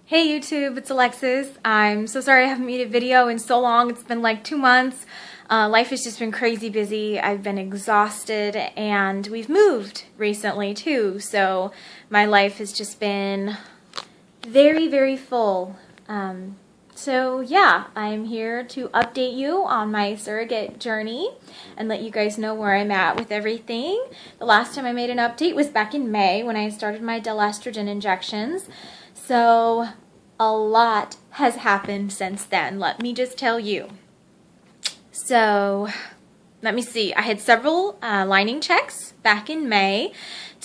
Hey YouTube, it's Alexis. I'm so sorry I haven't made a video in so long. It's been like 2 months. Life has just been crazy busy. I've been exhausted and we've moved recently too. So my life has just been very full. So yeah, I'm here to update you on my surrogate journey and let you guys know where I'm at with everything. The last time I made an update was back in May when I started my estrogen injections. So a lot has happened since then, let me just tell you. So let me see, I had several lining checks back in May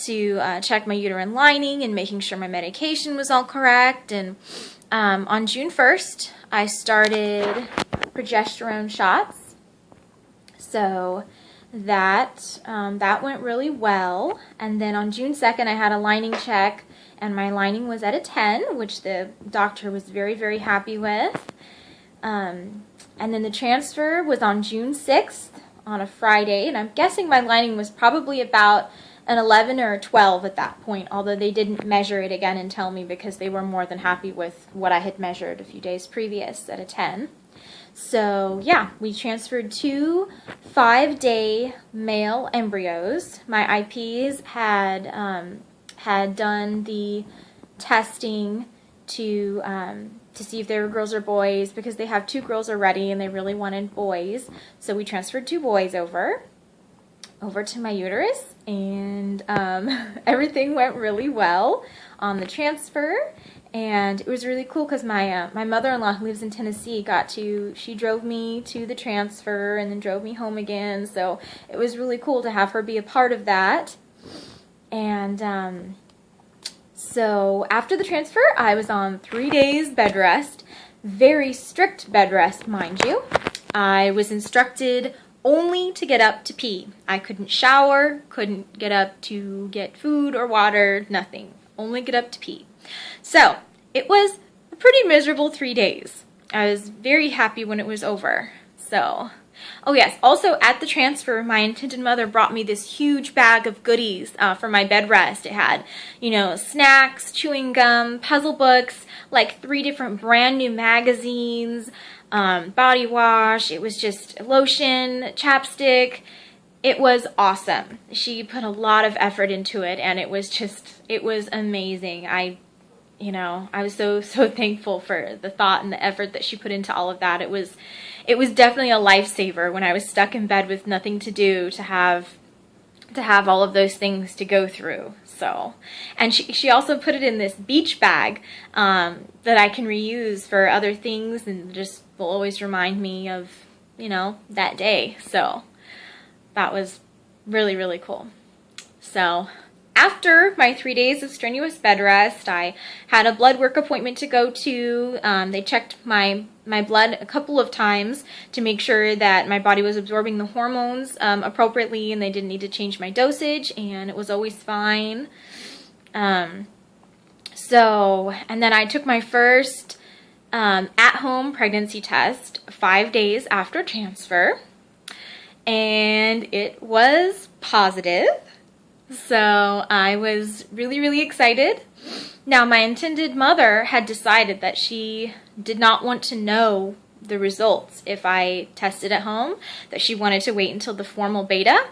to check my uterine lining and making sure my medication was all correct. And on June 1st, I started progesterone shots. So that went really well. And then on June 2nd, I had a lining check and my lining was at a 10, which the doctor was very happy with. And then the transfer was on June 6th on a Friday, and I'm guessing my lining was probably about an 11 or a 12 at that point, although they didn't measure it again and tell me because they were more than happy with what I had measured a few days previous at a 10. So yeah, we transferred 2 5-day male embryos. My IPs had done the testing to see if they were girls or boys because they have 2 girls already and they really wanted boys. So we transferred 2 boys over to my uterus, and everything went really well on the transfer. And it was really cool because my mother-in-law, who lives in Tennessee, she drove me to the transfer and then drove me home again. So it was really cool to have her be a part of that. And so after the transfer, I was on 3 days bed rest, very strict bed rest, mind you. I was instructed only to get up to pee. I couldn't shower, couldn't get up to get food or water, nothing. Only get up to pee. So it was a pretty miserable 3 days. I was very happy when it was over. So, oh yes, also at the transfer, my intended mother brought me this huge bag of goodies for my bed rest. It had, snacks, chewing gum, puzzle books, like 3 different brand new magazines, body wash. It was just lotion, chapstick. It was awesome. She put a lot of effort into it, and it was amazing. I was so thankful for the thought and the effort that she put into all of that. It was definitely a lifesaver when I was stuck in bed with nothing to do to have all of those things to go through. So, and she also put it in this beach bag that I can reuse for other things and just will always remind me of, that day. So that was really cool. So after my 3 days of strenuous bed rest, I had a blood work appointment to go to. They checked my blood a couple of times to make sure that my body was absorbing the hormones appropriately and they didn't need to change my dosage, and it was always fine. And then I took my first at-home pregnancy test 5 days after transfer, and it was positive. So I was really excited. Now, my intended mother had decided that she did not want to know the results if I tested at home, that she wanted to wait until the formal beta.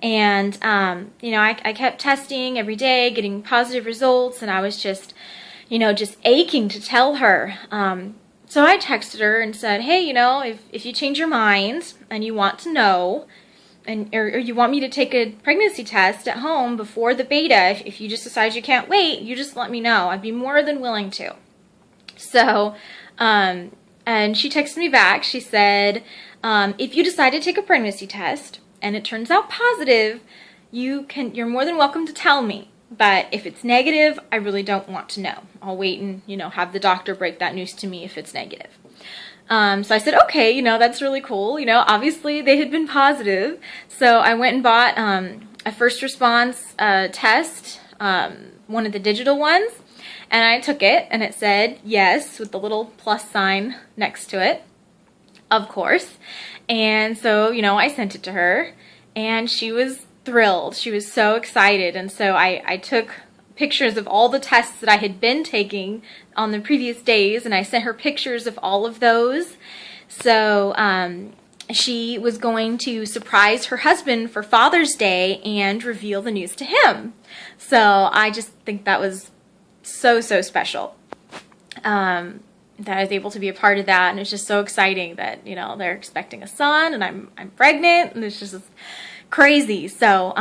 And, I kept testing every day, getting positive results, and I was just aching to tell her. So I texted her and said, hey, if you change your mind and you want to know, or you want me to take a pregnancy test at home before the beta, if you just decide you can't wait, you just let me know. I'd be more than willing to. So, and she texted me back. She said, if you decide to take a pregnancy test and it turns out positive, you're more than welcome to tell me. But if it's negative, I really don't want to know. I'll wait and, have the doctor break that news to me if it's negative. So I said, okay, that's really cool. Obviously they had been positive. So I went and bought a first response test, one of the digital ones, and I took it, and it said yes with the little plus sign next to it, of course. And so, I sent it to her, and she was thrilled. She was so excited. And so I took pictures of all the tests that I had been taking on the previous days, and I sent her pictures of all of those. So she was going to surprise her husband for Father's Day and reveal the news to him. So I just think that was so special. That I was able to be a part of that, and it's just so exciting that, you know, they're expecting a son, and I'm pregnant, and it's just crazy. So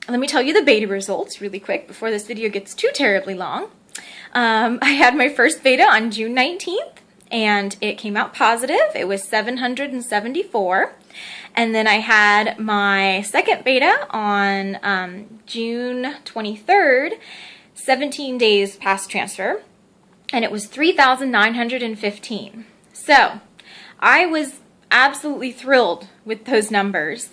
let me tell you the beta results really quick before this video gets too terribly long. I had my first beta on June 19th, and it came out positive. It was 774. And then I had my second beta on June 23rd, 17 days past transfer, and it was 3,915. So I was absolutely thrilled with those numbers.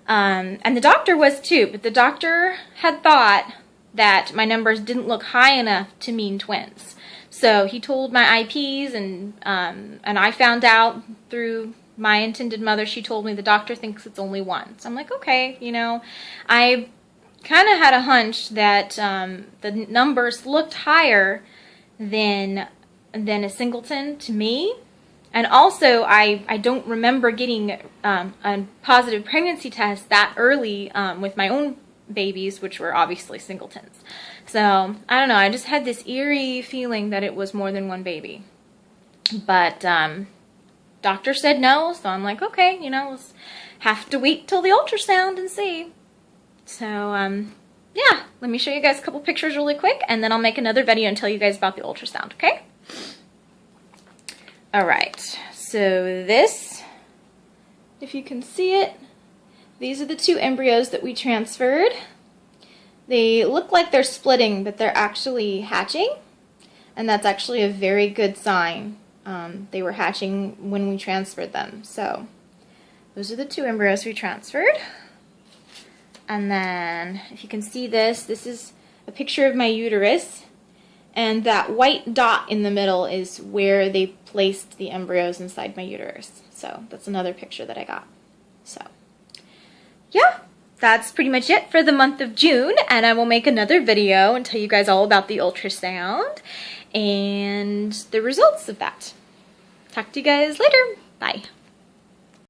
And the doctor was too, but the doctor had thought that my numbers didn't look high enough to mean twins. So he told my IPs, and I found out through my intended mother, she told me the doctor thinks it's only one. So I'm like, okay, you know, I kind of had a hunch that the numbers looked higher than a singleton to me. And also, I don't remember getting a positive pregnancy test that early with my own babies, which were obviously singletons. So, I don't know, I just had this eerie feeling that it was more than one baby. But doctor said no, so I'm like, okay, you know, we'll have to wait till the ultrasound and see. So, yeah, let me show you guys a couple pictures really quick, and then I'll make another video and tell you guys about the ultrasound, okay? Alright, so this, if you can see it, these are the two embryos that we transferred. They look like they're splitting, but they're actually hatching, and that's actually a very good sign. They were hatching when we transferred them. So those are the two embryos we transferred. And then, if you can see this, this is a picture of my uterus, and that white dot in the middle is where they placed the embryos inside my uterus. So that's another picture that I got. So yeah, that's pretty much it for the month of June, and I will make another video and tell you guys all about the ultrasound and the results of that. Talk to you guys later. Bye.